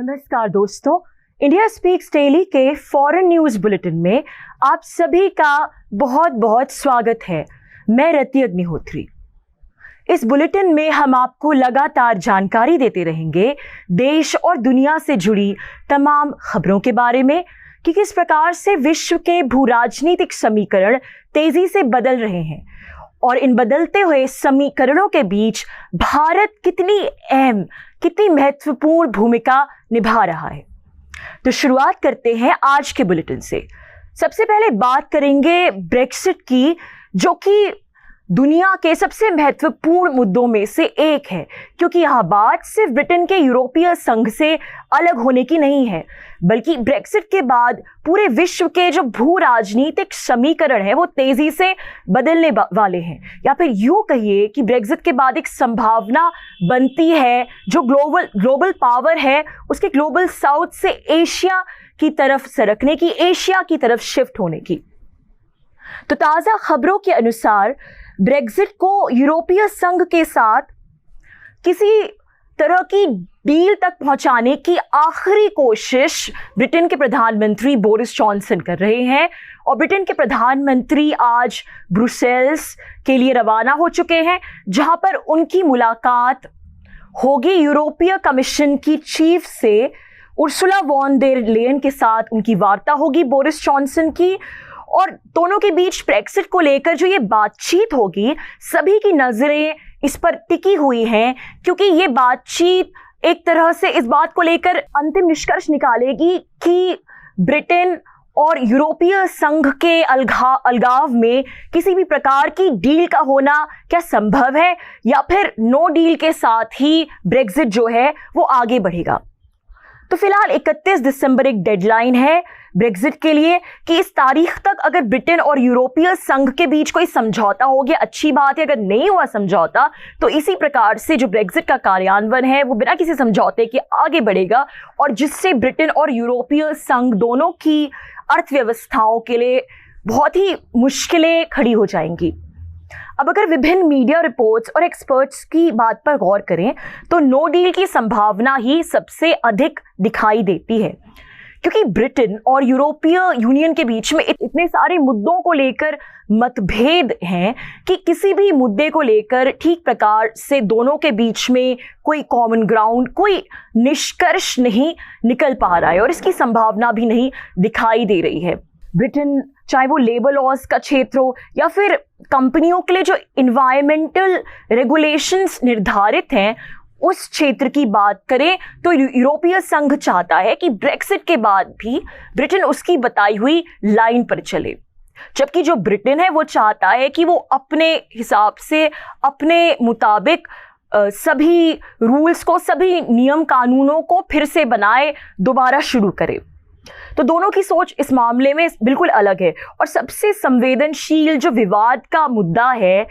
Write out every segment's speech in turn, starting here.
नमस्कार दोस्तों, India speaks daily के फॉरेन न्यूज बुलेटिन में आप सभी का बहुत बहुत स्वागत है। मैं रति अग्निहोत्री। इस बुलेटिन में हम आपको लगातार जानकारी देते रहेंगे देश और दुनिया से जुड़ी तमाम खबरों के बारे में कि किस प्रकार से विश्व के भू राजनीतिक समीकरण तेजी से बदल रहे हैं और इन बदलते हुए समीकरणों के बीच भारत कितनी अहम, कितनी महत्वपूर्ण भूमिका निभा रहा है। तो शुरुआत करते हैं आज के बुलेटिन से। सबसे पहले बात करेंगे ब्रेक्सिट की, जो कि दुनिया के सबसे महत्वपूर्ण मुद्दों में से एक है, क्योंकि यह बात सिर्फ ब्रिटेन के यूरोपीय संघ से अलग होने की नहीं है, बल्कि ब्रेक्सिट के बाद पूरे विश्व के जो भू राजनीतिक समीकरण है वो तेजी से बदलने वाले हैं। या फिर यूं कहिए कि ब्रेक्सिट के बाद एक संभावना बनती है जो ग्लोबल पावर है उसके ग्लोबल साउथ से एशिया की तरफ सरकने की, एशिया की तरफ शिफ्ट होने की। तो ताजा खबरों के अनुसार ब्रेक्सिट को यूरोपीय संघ के साथ किसी तरह की डील तक पहुंचाने की आखिरी कोशिश ब्रिटेन के प्रधानमंत्री बोरिस जॉनसन कर रहे हैं और ब्रिटेन के प्रधानमंत्री आज ब्रुसेल्स के लिए रवाना हो चुके हैं, जहां पर उनकी मुलाकात होगी यूरोपीय कमीशन की चीफ से उर्सुला वॉन डेर लेयन के साथ। उनकी वार्ता होगी बोरिस जॉनसन की और दोनों के बीच ब्रेक्सिट को लेकर जो ये बातचीत होगी, सभी की नजरें इस पर टिकी हुई हैं, क्योंकि ये बातचीत एक तरह से इस बात को लेकर अंतिम निष्कर्ष निकालेगी कि ब्रिटेन और यूरोपीय संघ के अलगाव में किसी भी प्रकार की डील का होना क्या संभव है, या फिर नो डील के साथ ही ब्रेक्सिट जो है वो आगे बढ़ेगा। तो फिलहाल 31 दिसंबर एक डेडलाइन है ब्रेक्सिट के लिए कि इस तारीख तक अगर ब्रिटेन और यूरोपीय संघ के बीच कोई समझौता हो गया, अच्छी बात है। अगर नहीं हुआ समझौता तो इसी प्रकार से जो ब्रेक्सिट का कार्यान्वयन है वो बिना किसी समझौते के आगे बढ़ेगा और जिससे ब्रिटेन और यूरोपीय संघ दोनों की अर्थव्यवस्थाओं के लिए बहुत ही मुश्किलें खड़ी हो जाएंगी। अब अगर विभिन्न मीडिया रिपोर्ट्स और एक्सपर्ट्स की बात पर गौर करें तो नो डील की संभावना ही सबसे अधिक दिखाई देती है, क्योंकि ब्रिटेन और यूरोपीय यूनियन के बीच में इतने सारे मुद्दों को लेकर मतभेद हैं कि किसी भी मुद्दे को लेकर ठीक प्रकार से दोनों के बीच में कोई कॉमन ग्राउंड, कोई निष्कर्ष नहीं निकल पा रहा है और इसकी संभावना भी नहीं दिखाई दे रही है। ब्रिटेन, चाहे वो लेबर लॉज का क्षेत्र हो या फिर कंपनियों के लिए जो इन्वायरमेंटल रेगुलेशंस निर्धारित हैं, उस क्षेत्र की बात करें तो यूरोपीय संघ चाहता है कि ब्रेक्सिट के बाद भी ब्रिटेन उसकी बताई हुई लाइन पर चले, जबकि जो ब्रिटेन है वो चाहता है कि वो अपने हिसाब से, अपने मुताबिक सभी रूल्स को, सभी नियम कानूनों को फिर से बनाए, दोबारा शुरू करे। तो दोनों की सोच इस मामले में बिल्कुल अलग है और सबसे संवेदनशील जो विवाद का मुद्दा है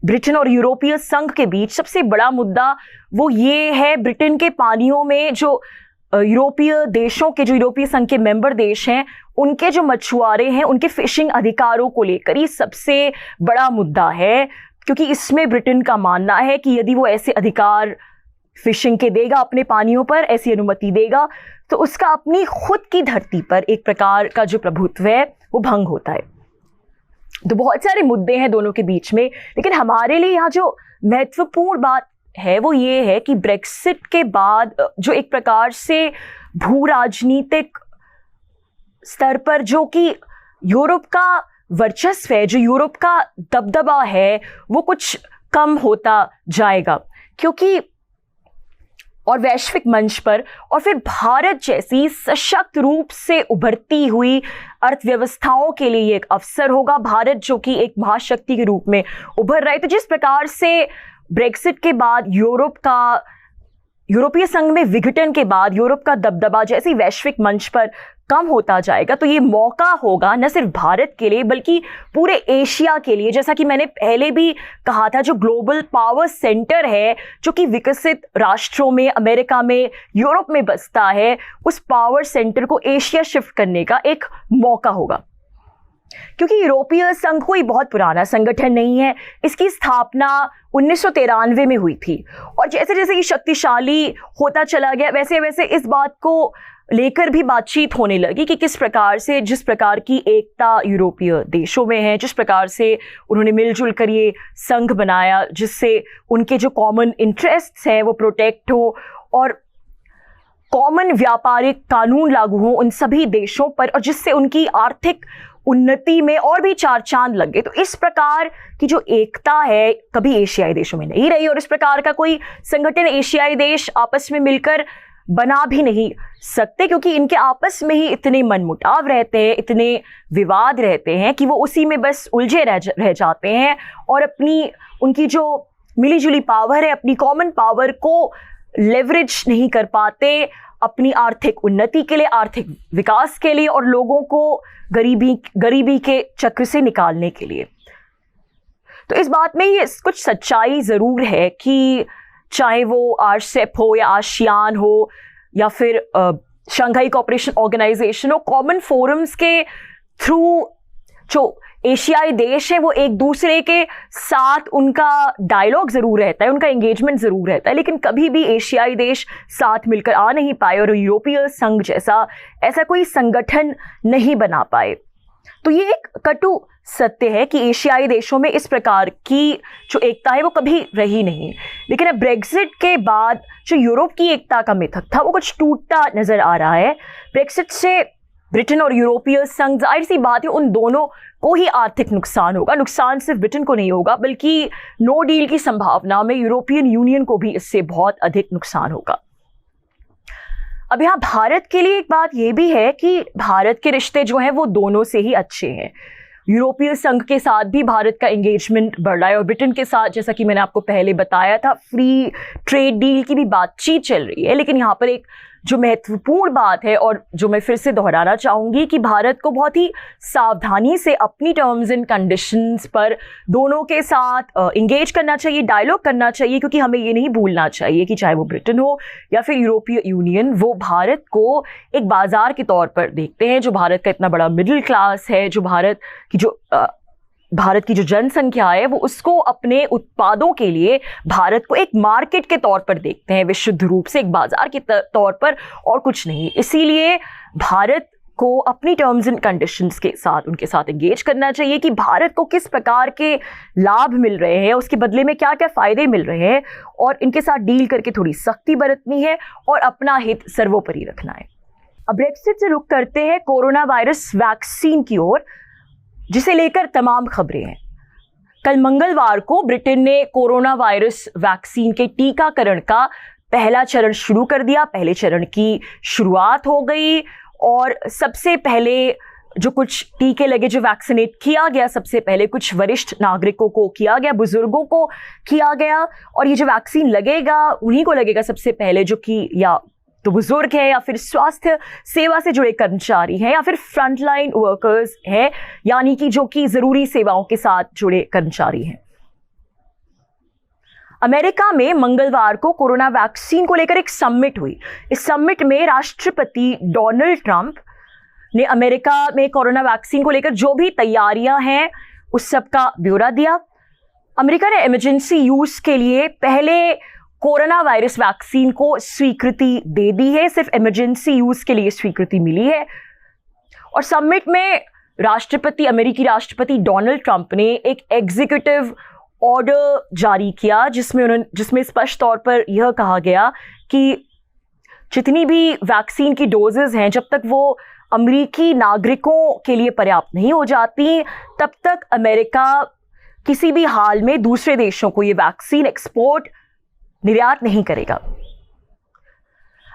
ब्रिटेन और यूरोपीय संघ के बीच, सबसे बड़ा मुद्दा वो ये है ब्रिटेन के पानियों में जो यूरोपीय देशों के, जो यूरोपीय संघ के मेंबर देश हैं, उनके जो मछुआरे हैं, उनके फिशिंग अधिकारों को लेकर ये सबसे बड़ा मुद्दा है, क्योंकि इसमें ब्रिटेन का मानना है कि यदि वो ऐसे अधिकार फिशिंग के देगा, अपने पानियों पर ऐसी अनुमति देगा, तो उसका अपनी खुद की धरती पर एक प्रकार का जो प्रभुत्व है वो भंग होता है। तो बहुत सारे मुद्दे हैं दोनों के बीच में, लेकिन हमारे लिए यहाँ जो महत्वपूर्ण बात है वो ये है कि ब्रेक्सिट के बाद जो एक प्रकार से भू राजनीतिक स्तर पर जो कि यूरोप का वर्चस्व है, जो यूरोप का दबदबा है, वो कुछ कम होता जाएगा, क्योंकि और वैश्विक मंच पर और फिर भारत जैसी सशक्त रूप से उभरती हुई अर्थव्यवस्थाओं के लिए एक अवसर होगा। भारत जो कि एक महाशक्ति के रूप में उभर रहा है, तो जिस प्रकार से ब्रेक्सिट के बाद यूरोपीय संघ में विघटन के बाद यूरोप का दबदबा जैसे वैश्विक मंच पर कम होता जाएगा, तो ये मौका होगा न सिर्फ भारत के लिए बल्कि पूरे एशिया के लिए। जैसा कि मैंने पहले भी कहा था, जो ग्लोबल पावर सेंटर है जो कि विकसित राष्ट्रों में, अमेरिका में, यूरोप में बसता है, उस पावर सेंटर को एशिया शिफ्ट करने का एक मौका होगा। क्योंकि यूरोपीय संघ कोई बहुत पुराना संगठन नहीं है। इसकी स्थापना 1993 में हुई थी और जैसे जैसे ये शक्तिशाली होता चला गया वैसे वैसे इस बात को लेकर भी बातचीत होने लगी कि किस प्रकार से, जिस प्रकार की एकता यूरोपीय देशों में है, जिस प्रकार से उन्होंने मिलजुल कर ये संघ बनाया जिससे उनके जो कॉमन इंटरेस्ट्स हैं वो प्रोटेक्ट हो और कॉमन व्यापारिक कानून लागू हो उन सभी देशों पर और जिससे उनकी आर्थिक उन्नति में और भी चार चांद लगे। तो इस प्रकार की जो एकता है कभी एशियाई देशों में नहीं रही और इस प्रकार का कोई संगठन एशियाई देश आपस में मिलकर बना भी नहीं सकते, क्योंकि इनके आपस में ही इतने मनमुटाव रहते हैं, इतने विवाद रहते हैं कि वो उसी में बस उलझे रह जाते हैं और अपनी उनकी जो मिलीजुली पावर है, अपनी कॉमन पावर को लेवरेज नहीं कर पाते अपनी आर्थिक उन्नति के लिए, आर्थिक विकास के लिए और लोगों को गरीबी के चक्र से निकालने के लिए। तो इस बात में ये कुछ सच्चाई ज़रूर है कि चाहे वो आरसेप हो या आसियान हो या फिर शंघाई कोऑपरेशन ऑर्गेनाइजेशन हो, कॉमन फोरम्स के थ्रू जो एशियाई देश है वो एक दूसरे के साथ उनका डायलॉग ज़रूर रहता है, उनका एंगेजमेंट ज़रूर रहता है, लेकिन कभी भी एशियाई देश साथ मिलकर आ नहीं पाए और यूरोपीय संघ जैसा ऐसा कोई संगठन नहीं बना पाए। तो ये एक कटु सत्य है कि एशियाई देशों में इस प्रकार की जो एकता है वो कभी रही नहीं। लेकिन अब ब्रेक्सिट के बाद जो यूरोप की एकता का मिथक था वो कुछ टूटता नजर आ रहा है। ब्रेक्सिट से ब्रिटेन और यूरोपीय संघ, जाहिर सी बात है उन दोनों को ही आर्थिक नुकसान होगा। नुकसान सिर्फ ब्रिटेन को नहीं होगा बल्कि नो डील की संभावना में यूरोपियन यूनियन को भी इससे बहुत अधिक नुकसान होगा। अब यहाँ भारत के लिए एक बात यह भी है कि भारत के रिश्ते जो हैं वो दोनों से ही अच्छे हैं। यूरोपीय संघ के साथ भी भारत का एंगेजमेंट बढ़ रहा है और ब्रिटेन के साथ, जैसा कि मैंने आपको पहले बताया था, फ्री ट्रेड डील की भी बातचीत चल रही है। लेकिन यहाँ पर एक जो महत्वपूर्ण बात है और जो मैं फिर से दोहराना चाहूँगी कि भारत को बहुत ही सावधानी से अपनी टर्म्स एंड कंडीशंस पर दोनों के साथ इंगेज करना चाहिए, डायलॉग करना चाहिए, क्योंकि हमें ये नहीं भूलना चाहिए कि चाहे वो ब्रिटेन हो या फिर यूरोपीय यूनियन, वो भारत को एक बाजार के तौर पर देखते हैं। जो भारत का इतना बड़ा मिडिल क्लास है, जो भारत की जो जनसंख्या है वो उसको अपने उत्पादों के लिए भारत को एक मार्केट के तौर पर देखते हैं, विशुद्ध रूप से एक बाजार के तौर पर और कुछ नहीं। इसीलिए भारत को अपनी टर्म्स एंड कंडीशंस के साथ उनके साथ एंगेज करना चाहिए कि भारत को किस प्रकार के लाभ मिल रहे हैं, उसके बदले में क्या क्या फायदे मिल रहे हैं और इनके साथ डील करके थोड़ी सख्ती बरतनी है और अपना हित सर्वोपरि रखना है। अब ब्रेक्सिट से रुख करते हैं कोरोना वायरस वैक्सीन की ओर, जिसे लेकर तमाम खबरें हैं। कल मंगलवार को ब्रिटेन ने कोरोना वायरस वैक्सीन के टीकाकरण का पहला चरण शुरू कर दिया। पहले चरण की शुरुआत हो गई और सबसे पहले जो कुछ टीके लगे, जो वैक्सीनेट किया गया, सबसे पहले कुछ वरिष्ठ नागरिकों को किया गया, बुजुर्गों को किया गया। और ये जो वैक्सीन लगेगा उन्हीं को लगेगा सबसे पहले, जो कि या तो बुजुर्ग है या फिर स्वास्थ्य सेवा से जुड़े कर्मचारी हैं या फिर फ्रंटलाइन वर्कर्स हैं, यानी कि जो कि जरूरी सेवाओं के साथ जुड़े कर्मचारी हैं। अमेरिका में मंगलवार को कोरोना वैक्सीन को लेकर एक समिट हुई। इस समिट में राष्ट्रपति डोनाल्ड ट्रंप ने अमेरिका में कोरोना वैक्सीन को लेकर जो भी तैयारियां हैं उस सब का ब्यौरा दिया। अमेरिका ने इमरजेंसी यूज के लिए पहले कोरोना वायरस वैक्सीन को स्वीकृति दे दी है, सिर्फ इमरजेंसी यूज के लिए स्वीकृति मिली है। और समिट में अमेरिकी राष्ट्रपति डोनाल्ड ट्रंप ने एक एग्जीक्यूटिव ऑर्डर जारी किया जिसमें स्पष्ट तौर पर यह कहा गया कि जितनी भी वैक्सीन की डोजेज हैं, जब तक वो अमेरिकी नागरिकों के लिए पर्याप्त नहीं हो जाती, तब तक अमेरिका किसी भी हाल में दूसरे देशों को ये वैक्सीन निर्यात नहीं करेगा।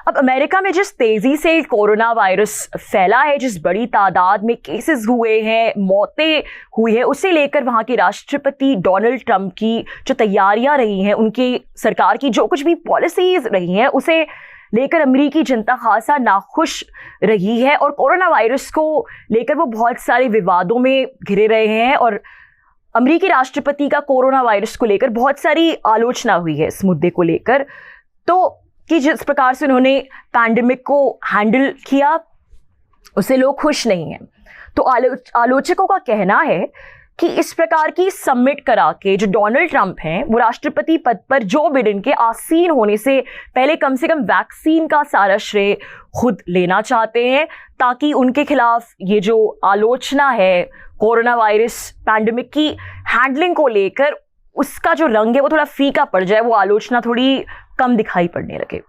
अब अमेरिका में जिस तेजी से कोरोना वायरस फैला है, जिस बड़ी तादाद में केसेस हुए हैं, मौतें हुई है, उसे लेकर वहां के राष्ट्रपति डोनाल्ड ट्रंप की जो तैयारियां रही हैं, उनकी सरकार की जो कुछ भी पॉलिसीज रही हैं, उसे लेकर अमेरिकी जनता खासा नाखुश रही है और कोरोना वायरस को लेकर वो बहुत सारे विवादों में घिरे रहे हैं। और अमेरिकी राष्ट्रपति का कोरोना वायरस को लेकर बहुत सारी आलोचना हुई है इस मुद्दे को लेकर, तो कि जिस प्रकार से उन्होंने पैंडेमिक को हैंडल किया उससे लोग खुश नहीं हैं। तो आलोचकों का कहना है कि इस प्रकार की समिट करा के जो डोनाल्ड ट्रंप हैं वो राष्ट्रपति पद पर जो बिडेन के आसीन होने से कम वैक्सीन का सारा श्रेय खुद लेना चाहते हैं, ताकि उनके खिलाफ ये जो आलोचना है कोरोना वायरस पैंडेमिक की हैंडलिंग को लेकर, उसका जो रंग है वो थोड़ा फीका पड़ जाए, वो आलोचना थोड़ी कम दिखाई पड़ने लगे।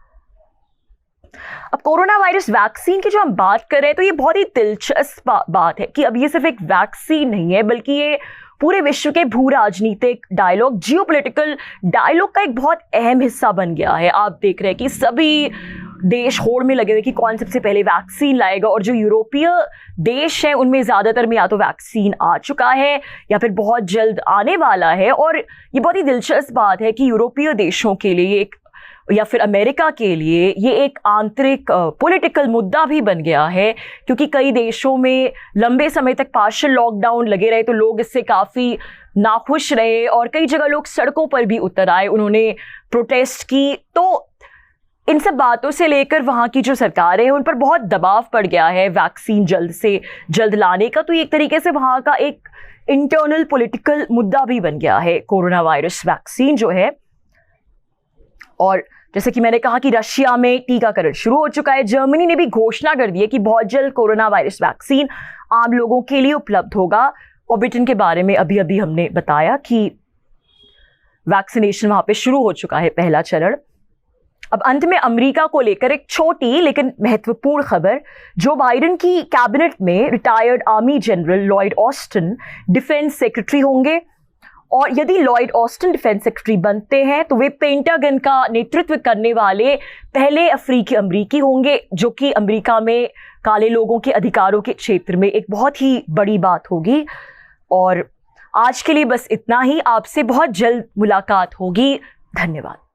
अब कोरोना वायरस वैक्सीन की जो हम बात कर रहे हैं तो ये बहुत ही दिलचस्प बात है कि अब ये सिर्फ एक वैक्सीन नहीं है, बल्कि ये पूरे विश्व के भू राजनीतिक डायलॉग, जियोपॉलिटिकल डायलॉग का एक बहुत अहम हिस्सा बन गया है। आप देख रहे हैं कि सभी देश होड़ में लगे हुए कि कौन सबसे पहले वैक्सीन लाएगा, और जो यूरोपीय देश हैं उनमें ज़्यादातर में या तो वैक्सीन आ चुका है या फिर बहुत जल्द आने वाला है। और ये बहुत ही दिलचस्प बात है कि यूरोपीय देशों के लिए एक, या फिर अमेरिका के लिए ये एक आंतरिक पॉलिटिकल मुद्दा भी बन गया है, क्योंकि कई देशों में लंबे समय तक पार्शियल लॉकडाउन लगे रहे तो लोग इससे काफ़ी नाखुश रहे और कई जगह लोग सड़कों पर भी उतर आए, उन्होंने प्रोटेस्ट की। तो इन सब बातों से लेकर वहाँ की जो सरकारें हैं उन पर बहुत दबाव पड़ गया है वैक्सीन जल्द से जल्द लाने का। तो ये एक तरीके से वहाँ का एक इंटरनल पॉलिटिकल मुद्दा भी बन गया है कोरोना वायरस वैक्सीन जो है। और जैसे कि मैंने कहा कि रशिया में टीकाकरण शुरू हो चुका है, जर्मनी ने भी घोषणा कर दी है कि बहुत जल्द कोरोना वायरस वैक्सीन आम लोगों के लिए उपलब्ध होगा। और ब्रिटेन के बारे में अभी अभी हमने बताया कि वैक्सीनेशन वहां पे शुरू हो चुका है, पहला चरण। अब अंत में अमेरिका को लेकर एक छोटी लेकिन महत्वपूर्ण खबर, जो बाइडेन की कैबिनेट में retired army general Lloyd Austin defence secretary होंगे। और यदि लॉयड ऑस्टिन डिफेंस सेक्रेटरी बनते हैं तो वे पेंटागन का नेतृत्व करने वाले पहले अफ्रीकी अमरीकी होंगे, जो कि अमेरिका में काले लोगों के अधिकारों के क्षेत्र में एक बहुत ही बड़ी बात होगी। और आज के लिए बस इतना ही, आपसे बहुत जल्द मुलाकात होगी। धन्यवाद।